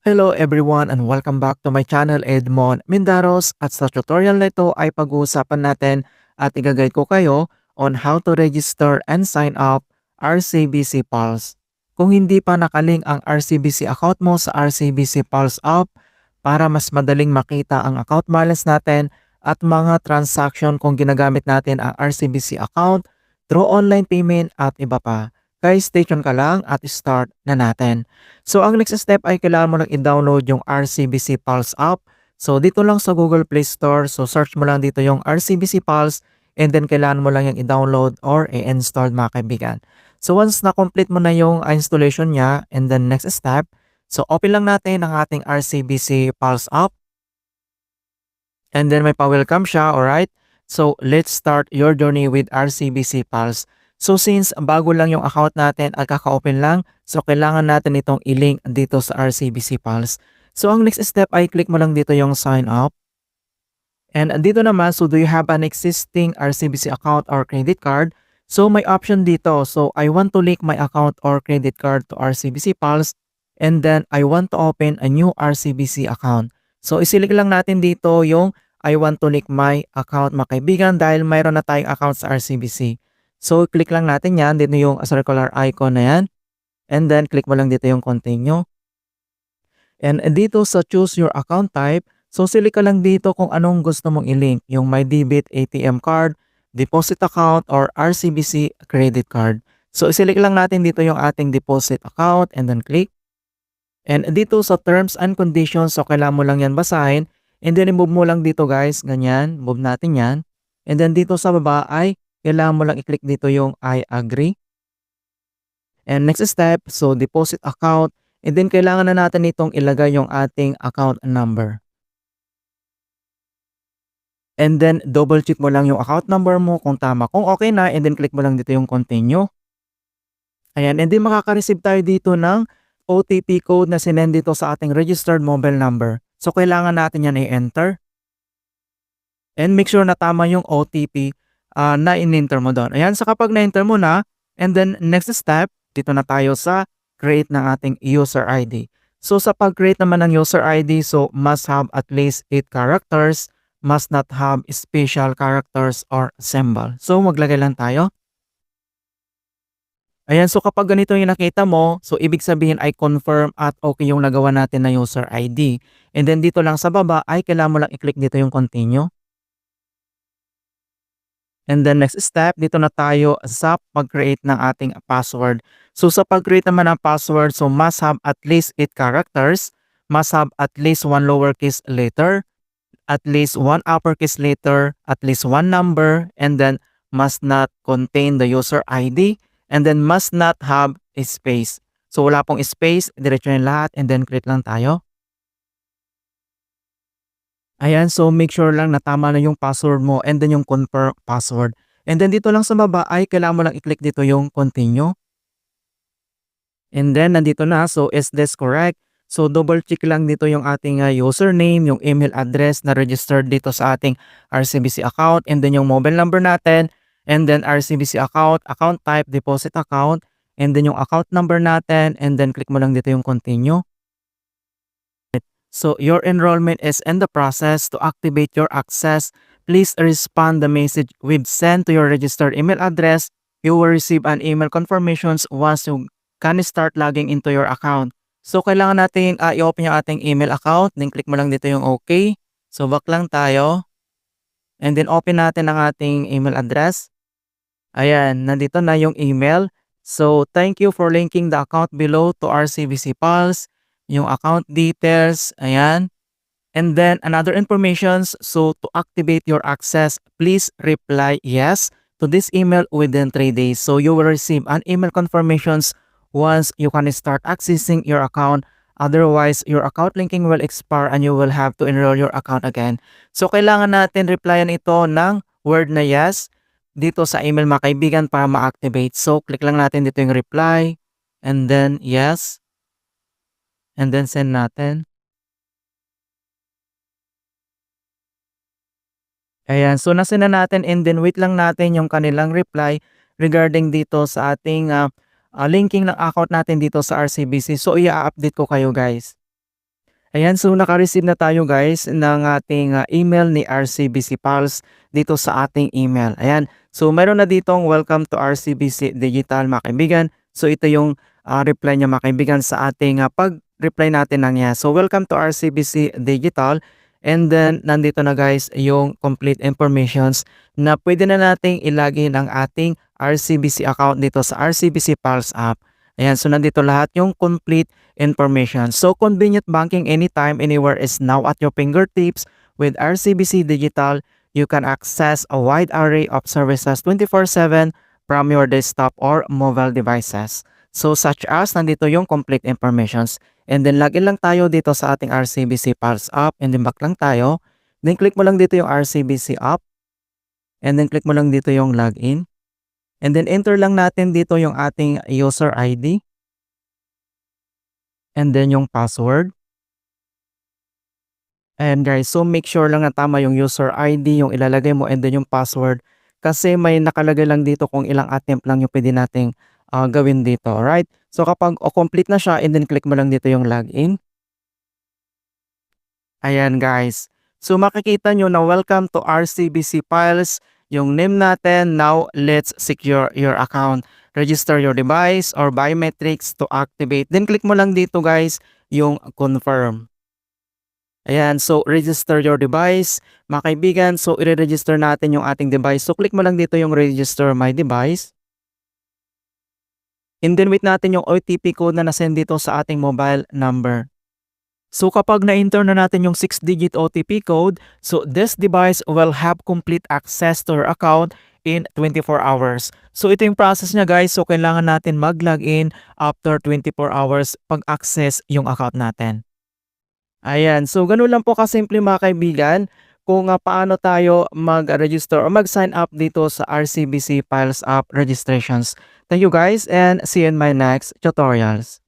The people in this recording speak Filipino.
Hello everyone and welcome back to my channel Edmond Mindaros at sa tutorial na ito ay pag-uusapan natin at i-guide ko kayo on how to register and sign up RCBC Pulse. Kung hindi pa nakaling ang RCBC account mo sa RCBC Pulse app para mas madaling makita ang account balance natin at mga transaction kung ginagamit natin ang RCBC account through online payment at iba pa. Guys, stay tuned ka lang at start na natin. So, ang next step ay kailangan mo lang i-download yung RCBC Pulse app. So, dito lang sa Google Play Store. So, search mo lang dito yung RCBC Pulse and then kailangan mo lang yung i-download or i-install mga kaibigan. So, once na-complete mo na yung installation niya and then next step, so open lang natin ang ating RCBC Pulse app. And then may pa-welcome siya, alright? So, let's start your journey with RCBC Pulse. So since bago lang yung account natin at kaka-open lang, so kailangan natin itong i-link dito sa RCBC Pulse. So ang next step ay click mo lang dito yung sign up. And dito naman, so do you have an existing RCBC account or credit card? So may option dito. So I want to link my account or credit card to RCBC Pulse and then I want to open a new RCBC account. So isilik lang natin dito yung I want to link my account mga kaibigan dahil mayroon na tayong account sa RCBC. So, click lang natin yan. Dito yung circular icon na yan. And then, click mo lang dito yung continue. And dito sa choose your account type, so select ka lang dito kung anong gusto mong i-link. Yung my debit ATM card, deposit account, or RCBC credit card. So, select lang natin dito yung ating deposit account and then click. And dito sa terms and conditions, so kailangan mo lang yan basahin. And then, i-move mo lang dito guys. Ganyan. Move natin yan. And then, dito sa baba ay kailangan mo lang i-click dito yung I agree. And next step, so deposit account. And then kailangan na natin itong ilagay yung ating account number. And then double check mo lang yung account number mo kung tama. Kung okay na, and then click mo lang dito yung continue. Ayan, and then makaka-receive tayo dito ng OTP code na sinend dito sa ating registered mobile number. So kailangan natin yan i-enter. And make sure na tama yung OTP na in-enter mo doon. Ayan, so kapag na-enter mo na, and then next step, dito na tayo sa create ng ating user ID. So sa pag-create naman ng user ID, so must have at least 8 characters, must not have special characters or symbol. So maglagay lang tayo. Ayan, so kapag ganito yung nakita mo, so ibig sabihin ay confirm at okay yung nagawa natin na user ID. And then dito lang sa baba ay kailangan mo lang i-click dito yung continue. And then next step, dito na tayo sa pag-create ng ating password. So sa pag-create naman ng password, so must have at least 8 characters, must have at least 1 lowercase letter, at least 1 uppercase letter, at least 1 number, and then must not contain the user ID, and then must not have a space. So wala pong space, diretso yung lahat, and then create lang tayo. Ayan, so make sure lang na tama na yung password mo and then yung confirm password. And then dito lang sa baba ay kailangan mo lang i-click dito yung continue. And then nandito na, so is this correct? So double check lang dito yung ating username, yung email address na registered dito sa ating RCBC account, and then yung mobile number natin, and then RCBC account, account type, deposit account, and then yung account number natin, and then click mo lang dito yung continue. So your enrollment is in the process. To activate your access, please respond the message we've sent to your registered email address. You will receive an email confirmations once you can start logging into your account. So kailangan natin i-open yung ating email account. Then click mo lang dito yung OK. So back lang tayo. And then open natin ang ating email address. Ayan, nandito na yung email. So thank you for linking the account below to RCBC Pulse. Yung account details, ayan. And then another informations, so to activate your access, please reply yes to this email within 3 days. So you will receive an email confirmations once you can start accessing your account. Otherwise, your account linking will expire and you will have to enroll your account again. So kailangan natin replyan ito ng word na yes dito sa email mga kaibigan para ma-activate. So click lang natin dito yung reply and then yes. And then send natin. Ayan, so nasend na natin and then wait lang natin yung kanilang reply regarding dito sa ating linking ng account natin dito sa RCBC. So i-update ko kayo guys. Ayan, so naka-receive na tayo guys ng ating email ni RCBC Pulse dito sa ating email. Ayan, so meron na ditong welcome to RCBC Digital mga kaibigan. So ito yung reply niya mga kaibigan sa ating pag-reply natin ng niya. So welcome to RCBC Digital, and then nandito na guys yung complete informations na pwede na nating ilagin ang ating RCBC account dito sa RCBC Pulse app. Ayan, so nandito lahat yung complete information. So convenient banking anytime, anywhere is now at your fingertips. With RCBC Digital, you can access a wide array of services 24/7 from your desktop or mobile devices. So such as, nandito yung complete informations. And then login lang tayo dito sa ating RCBC Pulse app, and then back lang tayo. Then click mo lang dito yung RCBC app, and then click mo lang dito yung login. And then enter lang natin dito yung ating user ID. And then yung password. And guys, so make sure lang na tama yung user ID, yung ilalagay mo, and then yung password. Kasi may nakalagay lang dito kung ilang attempt lang yung pwede nating gawin dito. Alright? So kapag complete na siya, and then click mo lang dito yung login. Ayan guys. So makikita nyo na welcome to RCBC Files. Yung name natin, now let's secure your account. Register your device or biometrics to activate. Then click mo lang dito guys yung confirm. Ayan, so register your device. Mga kaibigan, so i-register natin yung ating device. So click mo lang dito yung register my device. And then wait natin yung OTP code na nasend dito sa ating mobile number. So kapag na-enter na natin yung 6-digit OTP code, so this device will have complete access to your account in 24 hours. So ito yung process niya guys. So kailangan natin mag-login after 24 hours pag-access yung account natin. Ayan, so ganun lang po kasimple mga kaibigan kung paano tayo mag-register or mag-sign up dito sa RCBC Files app registrations. Thank you guys, and see you in my next tutorials.